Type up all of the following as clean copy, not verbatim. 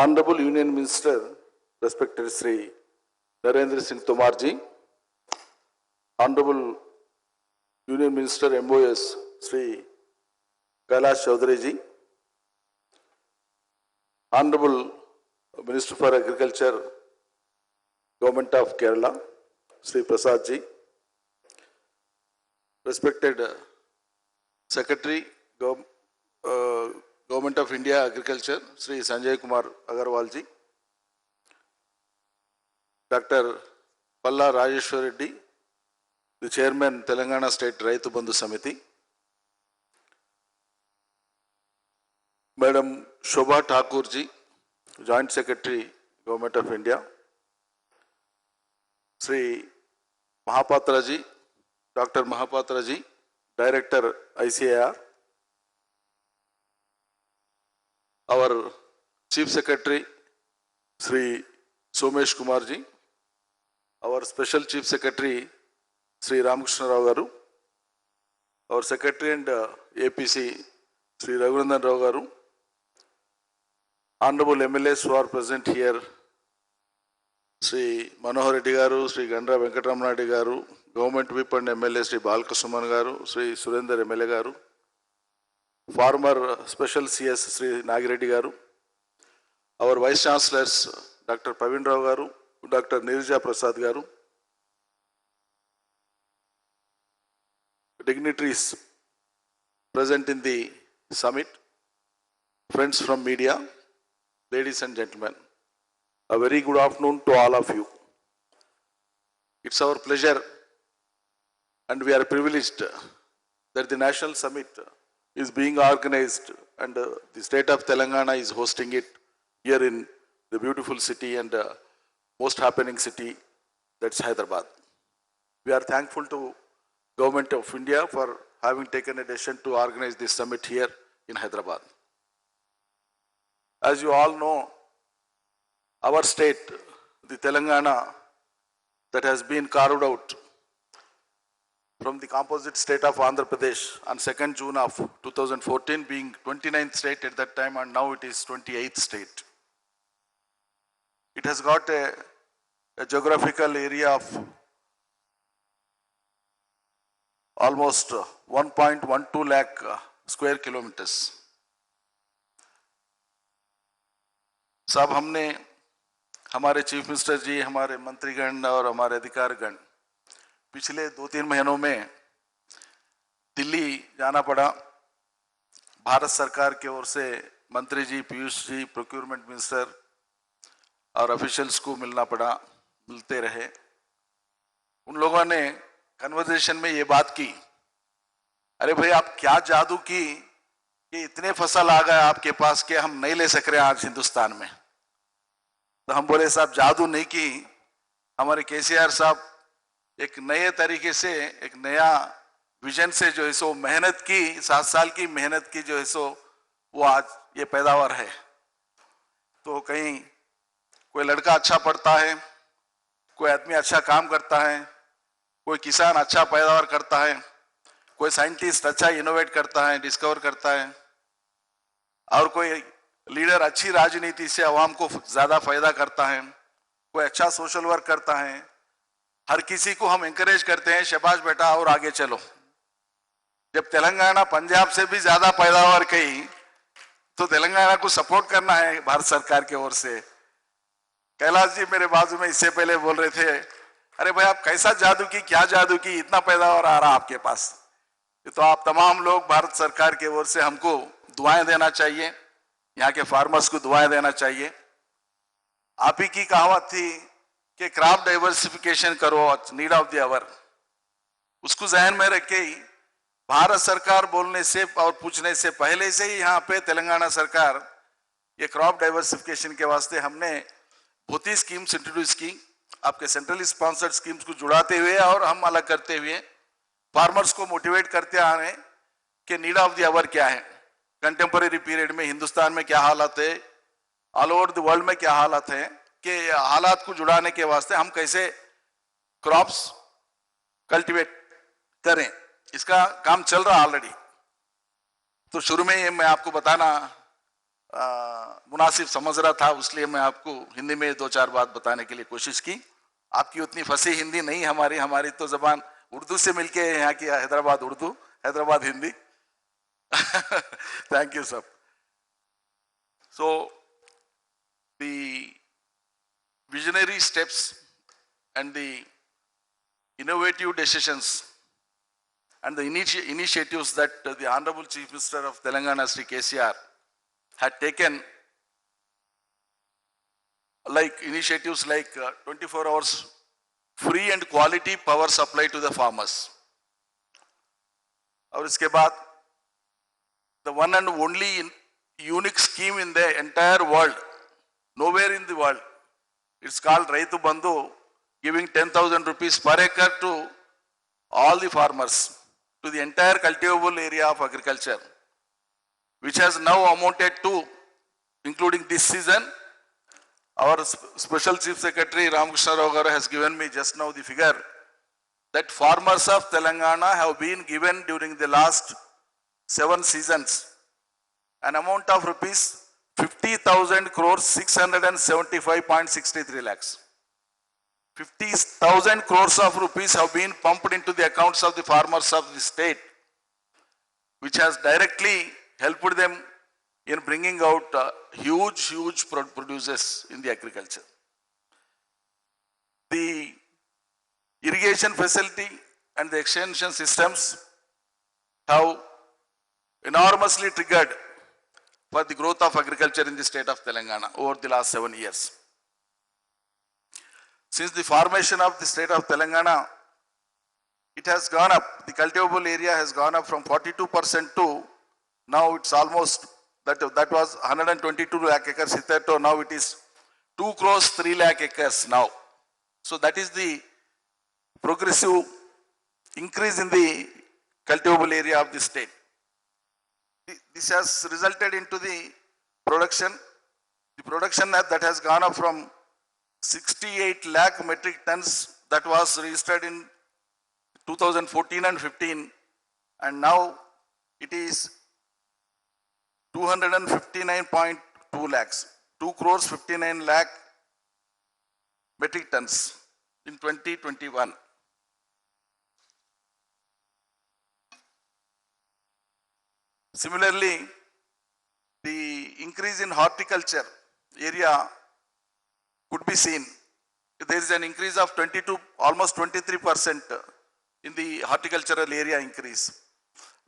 Honorable Union Minister, respected Sri Narendra Singh Tomar ji, Honorable Union Minister MOS Sri Kailash Chaudhary ji, Honorable Minister for Agriculture, Government of Kerala, Sri Prasad ji, respected Secretary, Government of India Agriculture, Sri Sanjay Kumar Agarwal ji, Dr. Palla Rajeshwar Reddy, the Chairman, Telangana State Raitu Bandhu Samiti, Madam Shobha Thakur ji, Joint Secretary, Government of India, Sri Mahapatra ji, Dr. Mahapatra ji, Director ICAR, our Chief Secretary, Sri Somesh Kumar ji, our Special Chief Secretary, Sri Ramakrishna Rao Garu, our Secretary and APC, Sri Raghunandan Rao Garu, Honorable MLAs who are present here, Sri Manohar Reddy Garu, Sri Gandra Venkatramana Reddy Garu, Government Whip and MLA Sri Balkasuman Garu, Sri Surendra MLA Garu, former Special CS Sri Nagireddy Garu, our Vice Chancellors Dr. Pavin Rao Garu, Dr. Nirja Prasad Garu, dignitaries present in the summit, friends from media, ladies and gentlemen, a very good afternoon to all of you. It's our pleasure and we are privileged that the National Summit is being organized and the state of Telangana is hosting it here in the beautiful city and most happening city, that's Hyderabad. We are thankful to Government of India for having taken a decision to organize this summit here in Hyderabad. As you all know, our state, the Telangana, that has been carved out from the composite state of Andhra Pradesh on 2nd June of 2014, being 29th state at that time, and now it is 28th state. It has got a geographical area of almost 1.12 lakh square kilometers. सब हमने हमारे chief minister जी, हमारे मंत्रीगण और हमारे अधिकारीगण पिछले 2-3 महीनों में दिल्ली जाना पड़ा। भारत सरकार की ओर से मंत्री जी, पीयूष जी, प्रोक्योरमेंट मिनिस्टर और ऑफिशियल्स को मिलना पड़ा, मिलते रहे। उन लोगों ने कन्वर्सेशन में ये बात की, अरे भाई आप क्या जादू की कि इतने फसल आ गए आपके पास कि हम नहीं ले सक रहे आज हिंदुस्तान में। तो हम बोले साहब जादू नहीं की, हमारे केसीआर साहब एक नए तरीके से, एक नया विजन से जो है सो मेहनत की, 7 साल की मेहनत की जो है सो वो आज ये पैदावार है। तो कहीं कोई लड़का अच्छा पढ़ता है, कोई आदमी अच्छा काम करता है, कोई किसान अच्छा पैदावार करता है, कोई साइंटिस्ट अच्छा इनोवेट करता है, डिस्कवर करता है, और कोई लीडर अच्छी राजनीति से आवाम को ज्यादा फायदा करता है, कोई अच्छा सोशल वर्क करता है। हर किसी को हम एंकरेज करते हैं, शाबाश बेटा और आगे चलो। जब तेलंगाना पंजाब से भी ज्यादा पैदावार की तो तेलंगाना को सपोर्ट करना है भारत सरकार की ओर से। कैलाश जी मेरे बाजू में इससे पहले बोल रहे थे, अरे भाई आप कैसा जादू की, क्या जादू की, इतना पैदावार आ रहा आपके पास। तो आप तमाम लोग भारत सरकार की ओर से हमको दुआएं देना चाहिए, यहाँ के फार्मर्स को दुआएं देना चाहिए। आप ही की कहावत थी कि क्रॉप डाइवर्सिफिकेशन करो, नीड ऑफ द आवर। उसको जहन में रख के ही भारत सरकार बोलने से और पूछने से पहले से ही यहाँ पे तेलंगाना सरकार ये क्रॉप डाइवर्सिफिकेशन के वास्ते हमने बहुत ही स्कीम्स इंट्रोड्यूस की, आपके सेंट्रली स्पॉन्सर्ड स्कीम्स को जुड़ाते हुए और हम अलग करते हुए फार्मर्स को मोटिवेट करते आ रहे हैं कि नीड ऑफ द आवर क्या है, कंटेम्पररी पीरियड में हिंदुस्तान में क्या हालात है, ऑल ओवर द वर्ल्ड में क्या हालात है, कि हालात को जुड़ाने के वास्ते हम कैसे क्रॉप्स कल्टीवेट करें। इसका काम चल रहा ऑलरेडी। तो शुरू में ये मैं आपको बताना मुनासिब समझ रहा था, उसलिए मैं आपको हिंदी में दो चार बात बताने के लिए कोशिश की। आपकी उतनी फसी हिंदी नहीं, हमारी तो जबान उर्दू से मिलके यहाँ की Hyderabad Urdu, Hyderabad Hindi. Thank you sir. So the visionary steps and the innovative decisions and the initiatives that the Honorable Chief Minister of Telangana, Sri KCR, had taken, like initiatives like 24 hours free and quality power supply to the farmers. और इसके बाद the one and only unique scheme in the entire world, nowhere in the world, it's called Raitu Bandhu, giving 10,000 rupees per acre to all the farmers, to the entire cultivable area of agriculture, which has now amounted to, including this season, our Special Chief Secretary Ramakrishna Rao Garu has given me just now the figure that farmers of Telangana have been given during the last 7 seasons an amount of rupees 50,000 crores 675.63 lakhs. 50,000 crores of rupees have been pumped into the accounts of the farmers of the state, which has directly helped them in bringing out huge producers in the agriculture. The irrigation facility and the extension systems have enormously triggered for the growth of agriculture in the state of Telangana over the last 7 years. Since the formation of the state of Telangana, it has gone up, the cultivable area has gone up from 42% to now it's almost, that was 122 lakh acres hitherto, now it is 2 crores 3 lakh acres now. So that is the progressive increase in the cultivable area of the state. This has resulted into the production that has gone up from 68 lakh metric tons that was registered in 2014 and 15, and now it is 259.2 lakhs, 2 crores 59 lakh metric tons in 2021. Similarly, the increase in horticulture area could be seen. There is an increase of 22, almost 23% in the horticultural area increase.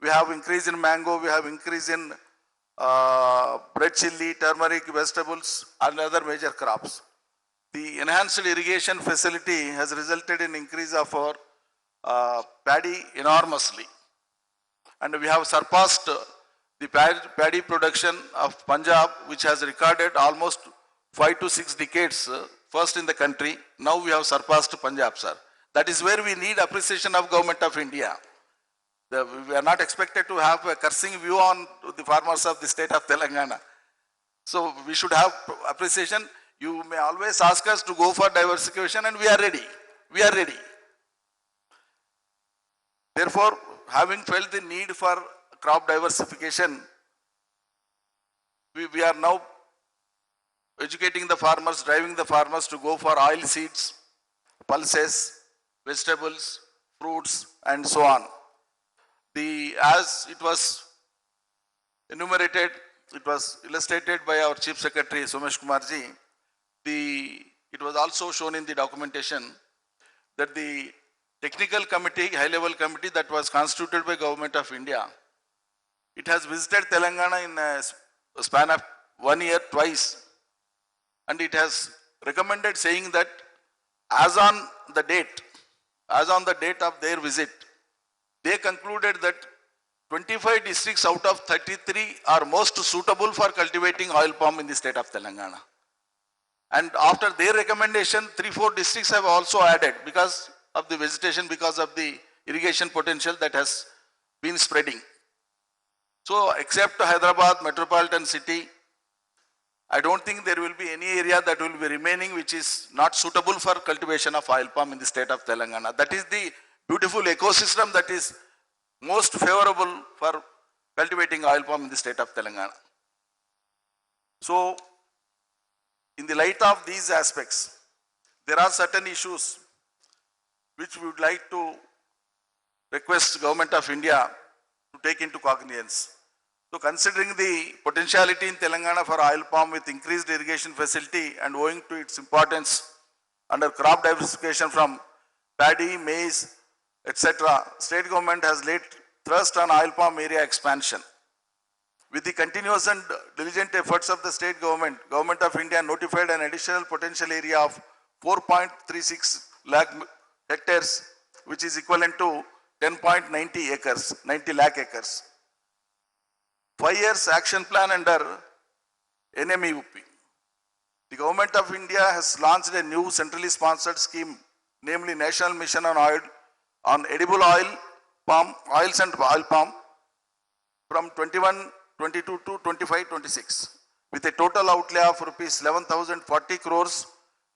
We have increase in mango, we have increase in red chilli, turmeric, vegetables and other major crops. The enhanced irrigation facility has resulted in increase of our paddy enormously. And we have surpassed the paddy production of Punjab, which has recorded almost 5 to 6 decades first in the country. Now we have surpassed Punjab, sir. That is where we need appreciation of Government of India. We are not expected to have a cursing view on the farmers of the state of Telangana. So we should have appreciation. You may always ask us to go for diversification and we are ready. We are ready. Therefore, having felt the need for crop diversification, we are now educating the farmers, driving the farmers to go for oil seeds, pulses, vegetables, fruits and so on. As it was enumerated, it was illustrated by our Chief Secretary Somesh Kumar ji, it was also shown in the documentation that the technical committee, high-level committee that was constituted by Government of India, it has visited Telangana in a span of 1 year twice, and it has recommended saying that as on the date of their visit, they concluded that 25 districts out of 33 are most suitable for cultivating oil palm in the state of Telangana. And after their recommendation, 3-4 districts have also added because of the vegetation, because of the irrigation potential that has been spreading. So except Hyderabad metropolitan city, I don't think there will be any area that will be remaining which is not suitable for cultivation of oil palm in the state of Telangana. That is the beautiful ecosystem that is most favorable for cultivating oil palm in the state of Telangana. So, in the light of these aspects, there are certain issues which we would like to request Government of India to take into cognizance. So considering the potentiality in Telangana for oil palm with increased irrigation facility and owing to its importance under crop diversification from paddy, maize, etc., state government has laid thrust on oil palm area expansion. With the continuous and diligent efforts of the state government, Government of India notified an additional potential area of 4.36 lakh hectares, which is equivalent to 10.90 acres, 90 lakh acres. 5 years action plan under NMEUP. The Government of India has launched a new centrally sponsored scheme, namely National Mission on Oil, on Edible Oil, Palm, Oils and Oil Palm from 21-22 to 25-26 with a total outlay of rupees 11,040 crores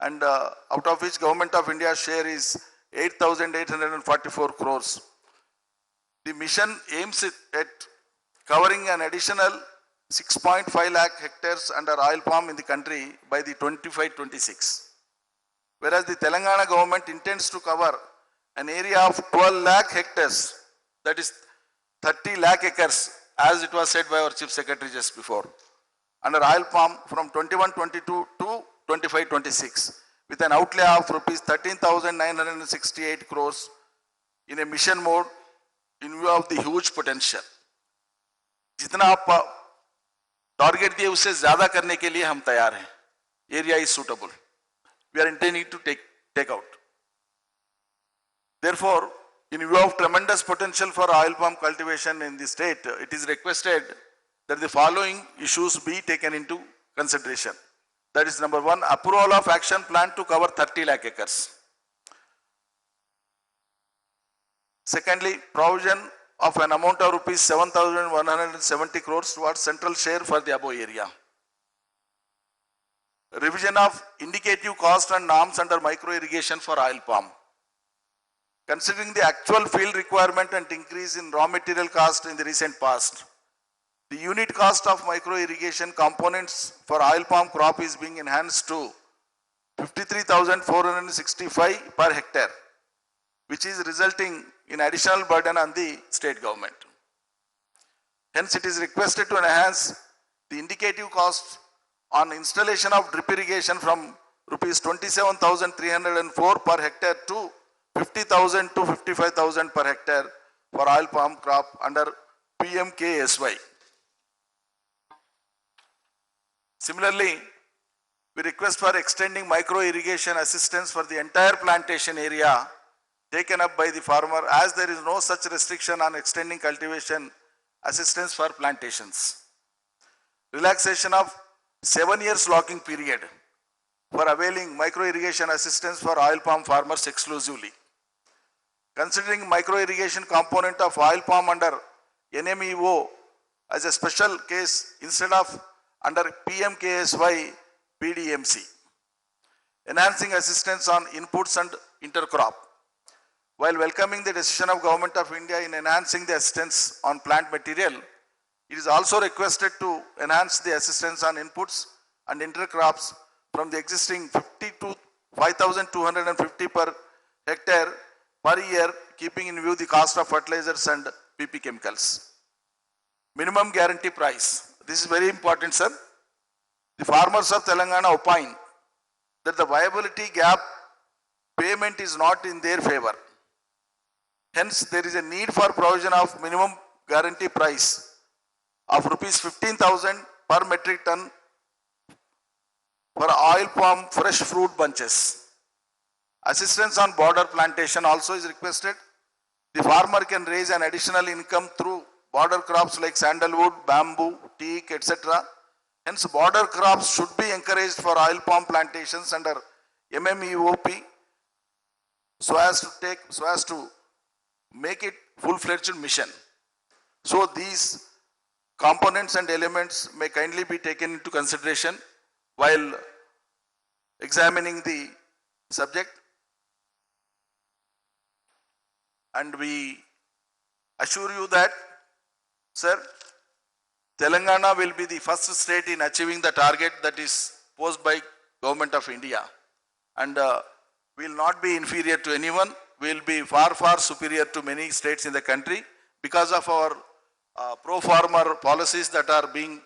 and out of which Government of India's share is 8,844 crores. The mission aims at covering an additional 6.5 lakh hectares under oil palm in the country by the 25-26. Whereas the Telangana government intends to cover an area of 12 lakh hectares, that is 30 lakh acres, as it was said by our Chief Secretary just before, under oil palm from 21-22 to 25-26 with an outlay of rupees 13,968 crores in a mission mode in view of the huge potential. जितना आप target दिए उससे ज्यादा करने के लिए हम तैयार हैं. Area is suitable. We are intending to take out. Therefore, in view of tremendous potential for oil palm cultivation in the state, it is requested that the following issues be taken into consideration. That is number one, approval of action plan to cover 30 lakh acres. Secondly, provision of an amount of rupees 7,170 crores towards central share for the above area. Revision of indicative cost and norms under micro irrigation for oil palm. Considering the actual field requirement and increase in raw material cost in the recent past, the unit cost of micro irrigation components for oil palm crop is being enhanced to 53,465 per hectare, which is resulting in additional burden on the state government. Hence, it is requested to enhance the indicative cost on installation of drip irrigation from rupees 27,304 per hectare to 50,000 to 55,000 per hectare for oil palm crop under PMKSY. Similarly, we request for extending micro irrigation assistance for the entire plantation area taken up by the farmer, as there is no such restriction on extending cultivation assistance for plantations. Relaxation of 7 years locking period for availing micro irrigation assistance for oil palm farmers exclusively. Considering micro irrigation component of oil palm under NMEO as a special case instead of under PMKSY PDMC. Enhancing assistance on inputs and intercrop. While welcoming the decision of Government of India in enhancing the assistance on plant material, it is also requested to enhance the assistance on inputs and intercrops from the existing 50 to 5,250 per hectare per year, keeping in view the cost of fertilizers and PP chemicals. Minimum guarantee price. This is very important, sir. The farmers of Telangana opine that the viability gap payment is not in their favor. Hence, there is a need for provision of minimum guarantee price of rupees 15,000 per metric ton for oil palm fresh fruit bunches. Assistance on border plantation also is requested. The farmer can raise an additional income through border crops like sandalwood, bamboo, teak, etc. Hence, border crops should be encouraged for oil palm plantations under MMEOP so as to make it full-fledged mission. So these components and elements may kindly be taken into consideration while examining the subject, and we assure you that, sir, Telangana will be the first state in achieving the target that is posed by Government of India. And we will not be inferior to anyone. We will be far, far superior to many states in the country because of our pro-farmer policies that are being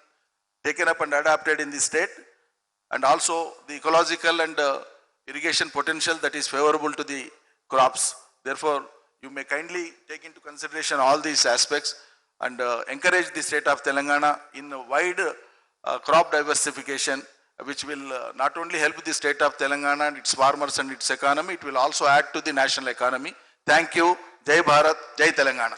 taken up and adapted in the state, and also the ecological and irrigation potential that is favorable to the crops. Therefore, you may kindly take into consideration all these aspects and encourage the state of Telangana in a wide crop diversification, which will not only help the state of Telangana and its farmers and its economy, it will also add to the national economy. Thank you. Jai Bharat, Jai Telangana.